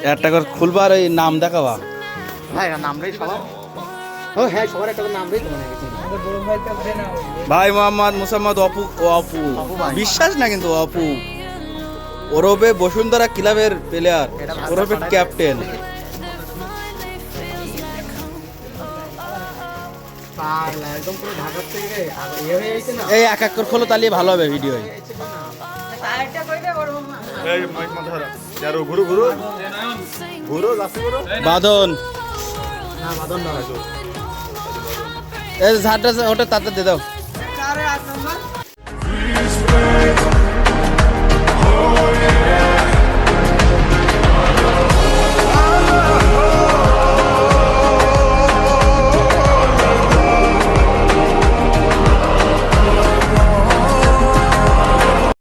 একটা করে খুলবার ওই নাম দেখাবা ভাই নামটাই সবার ও হ্যাঁ সবার একটা নামটাই তো মনে গেছে ভাই মোহাম্মদ মুসাম্মদ অপু অপু বিশ্বাস না কিন্তু অপু ওরবে বসুন্ধরা ক্লাবের প্লেয়ার ওরবে ক্যাপ্টেন একদম পুরো ঢাকার থেকে এই এক এক করে খোলো তাহলে ভালো হবে ভিডিও বাঁধন এই ঝাড়টা ওটা তাতে দিয়ে দাও